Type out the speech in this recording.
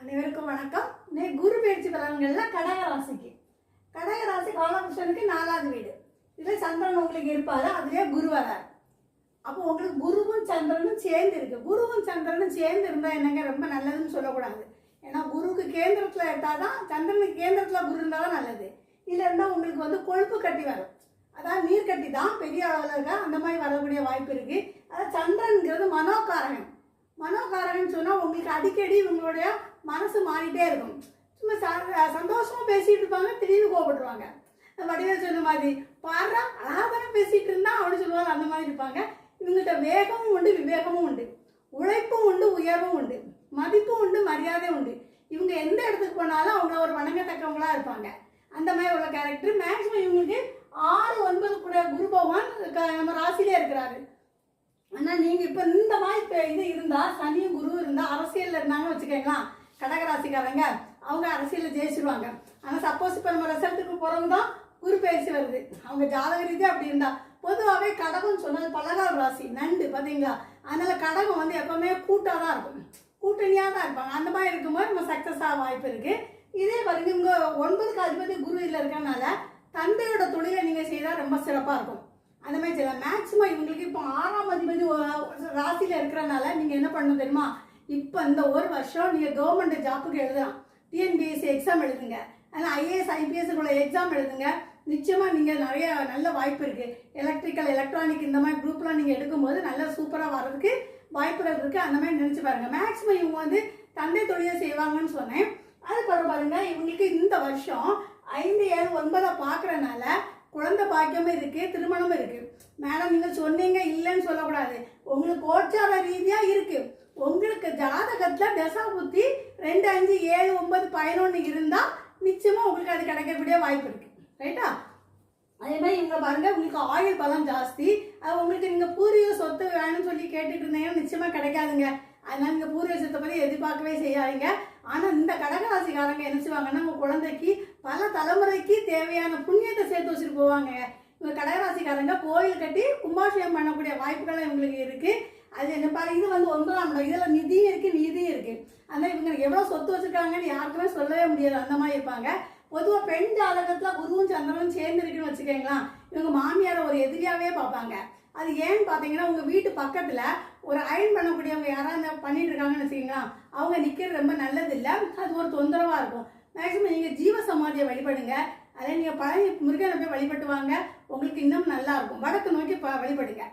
அனைவருக்கும் வணக்கம். குரு பயிற்சி பலன்கள்ல கடகராசி காலபுருஷனுக்கு 4வது வீடு. இதுல சந்திரன் உங்களுக்கு இருப்பாரு, அதுலயே குரு வரார். அப்போ உங்களுக்கு குருவும் சந்திரனும் சேர்ந்து இருக்கு. குருவும் சந்திரனும் சேர்ந்து இருந்தா என்னங்க ரொம்ப நல்லதுன்னு சொல்லக்கூடாது. ஏன்னா குருவுக்கு கேந்திரத்துல எடுத்தாதான், சந்திரனுக்கு கேந்திரத்துல குரு இருந்தாதான் நல்லது. இல்ல இருந்தா உங்களுக்கு வந்து கொழுப்பு கட்டி வரும். அதாவது நீர் கட்டி தான் பெரிய அளவில் இருக்கா, அந்த மாதிரி வரக்கூடிய வாய்ப்பு இருக்கு. அதாவது சந்திரன்கிறது மனோகாரகன். மனோகாரகன் சொன்னால் உங்களுக்கு அடிக்கடி உங்களுடைய மனசு மாறிட்டே இருக்கும். சும்மா சந்தோஷமாக பேசிகிட்டு இருப்பாங்க, திடீர்னு கோபப்படுவாங்க. வடிவேல் சொன்ன மாதிரி பாடுறா அழகாக பேசிகிட்டு இருந்தா அப்படின்னு சொல்லுவாங்க. அந்த மாதிரி இருப்பாங்க. இவங்ககிட்ட வேகமும் உண்டு, விவேகமும் உண்டு, உழைப்பும் உண்டு, உயர்வும் உண்டு, மதிப்பும் உண்டு, மரியாதையும் உண்டு. இவங்க எந்த இடத்துக்கு போனாலும் அவங்க ஒரு வணங்கத்தக்கவங்களா இருப்பாங்க. அந்த மாதிரி உள்ள கேரக்டர். மேக்ஸிமம் இவங்களுக்கு 6, 9 கூட குரு பகவான் நம்ம ராசியிலே இருக்கிறாரு. ஆனால் நீங்கள் இப்போ இந்த மாதிரி இது இருந்தால், சனியும் குரு இருந்தால் அரசியலில் இருந்தாங்கன்னு வச்சுக்கோங்களா, கடகராசிக்காரங்க அவங்க அரசியலில் ஜெயிச்சிருவாங்க. ஆனால் சப்போஸ் இப்போ நம்ம ரிசல்ட்டுக்கு பிறகு தான் குரு பயிற்சி வருது, அவங்க ஜாதக ரீதியாக அப்படி இருந்தால். பொதுவாகவே கடகம் சொன்னது பலகால் ராசி, நண்டு பார்த்தீங்களா. அதனால் கடகம் வந்து எப்போவுமே கூட்டாக தான் இருக்கும், கூட்டணியாக தான் இருப்பாங்க. அந்த மாதிரி இருக்கும்போது நம்ம சக்ஸஸ் ஆக வாய்ப்பு இருக்குது. இதே பாருங்க, இவங்க 9க்கு அதிபதி குரு இதில் இருக்கனால தந்தையோட தொழிலை நீங்கள் செய்தால் ரொம்ப சிறப்பாக இருக்கும். அந்த மாதிரி செய்யலாம். மேக்ஸிமம் இவங்களுக்கு இப்போ 6ஆம் அதிபதி ராசியில் இருக்கிறனால நீங்கள் என்ன பண்ணணும் தெரியுமா, இப்போ இந்த ஒரு வருஷம் நீங்கள் கவர்மெண்ட் ஜாப்புக்கு எழுதலாம். டிஎன்பிஎஸ்சி எக்ஸாம் எழுதுங்க, அதனால் ஐஏஎஸ் ஐபிஎஸ்க்குள்ள எக்ஸாம் எழுதுங்க. நிச்சயமாக நீங்கள் நிறைய நல்ல வாய்ப்பு இருக்குது. எலக்ட்ரிக்கல், எலக்ட்ரானிக் இந்த மாதிரி குரூப்லாம் நீங்கள் எடுக்கும்போது நல்லா சூப்பராக வர்றதுக்கு வாய்ப்புகள் இருக்குது. அந்த மாதிரி நினச்சி பாருங்கள். மேக்ஸிமம் இவங்க வந்து தந்தை தொழிலை செய்வாங்கன்னு சொன்னேன். அதுக்கப்புறம் பாருங்கள், இவங்களுக்கு இந்த வருஷம் 5, 7, 9 பார்க்குறனால குழந்தை பாக்கியமும் இருக்கு, திருமணமும் இருக்கு. மேடம் நீங்க சொன்னீங்க இல்லைன்னு சொல்லக்கூடாது. உங்களுக்கு கோச்சார ரீதியா இருக்கு. உங்களுக்கு ஜாதகத்துல தசா புத்தி 2, 5, 7, 9, 11 இருந்தா நிச்சயமா உங்களுக்கு அது கிடைக்கக்கூடிய வாய்ப்பு இருக்கு. ரைட்டா? அதே மாதிரி இவங்க பாருங்க, உங்களுக்கு ஆயுள் பலம் ஜாஸ்தி. அது உங்களுக்கு நீங்க பூர்வீக சொத்து வேணும்னு சொல்லி கேட்டுட்டு இருந்தீங்கன்னா நிச்சயமா கிடைக்காதுங்க. அதனால நீங்க பூர்வீக சொத்தை பத்தி எதிர்பார்க்கவே செய்யாதீங்க. ஆனா இந்த கடகராசிக்காரங்க என்ன செய்வாங்கன்னா, உங்க குழந்தைக்கு பல தலைமுறைக்கு தேவையான புண்ணியத்தை சேர்த்து வச்சுட்டு போவாங்க. இவங்க கடகராசிக்காரங்க கோயில் கட்டி கும்பாபிஷேகம் பண்ணக்கூடிய வாய்ப்புகள் இவங்களுக்கு இருக்கு. அது என்ன பாரு, இது வந்து 9ஆம் இடம், இதுல நிதியும் இருக்கு, நீதியும் இருக்கு. அதனால இவங்க எவ்வளவு சொத்து வச்சிருக்காங்கன்னு யாருக்குமே சொல்லவே முடியாது. அந்த மாதிரி இருப்பாங்க. பொதுவாக பெண் ஜாதகத்துல குருவும் சந்திரனும் சேர்ந்து இருக்குன்னு வச்சுக்கோங்களா, இவங்க மாமியாரை ஒரு எதிரியாவே பார்ப்பாங்க. அது ஏன்னு பார்த்தீங்கன்னா, உங்கள் வீட்டு பக்கத்தில் ஒரு அயன் பண்ணக்கூடியவங்க யாராவது பண்ணிட்டு இருக்காங்கன்னு வச்சுக்கிங்களா, அவங்க நிற்கிறது ரொம்ப நல்லது இல்லை. அது ஒரு தொந்தரவாக இருக்கும். மேக்ஸிமம் நீங்கள் ஜீவ சமாதியை வழிபடுங்க. அதே நீங்கள் பழைய முருகனை போய் வழிபட்டு வாங்க, உங்களுக்கு இன்னும் நல்லா இருக்கும். வடக்கு நோக்கி வழிபடுங்க.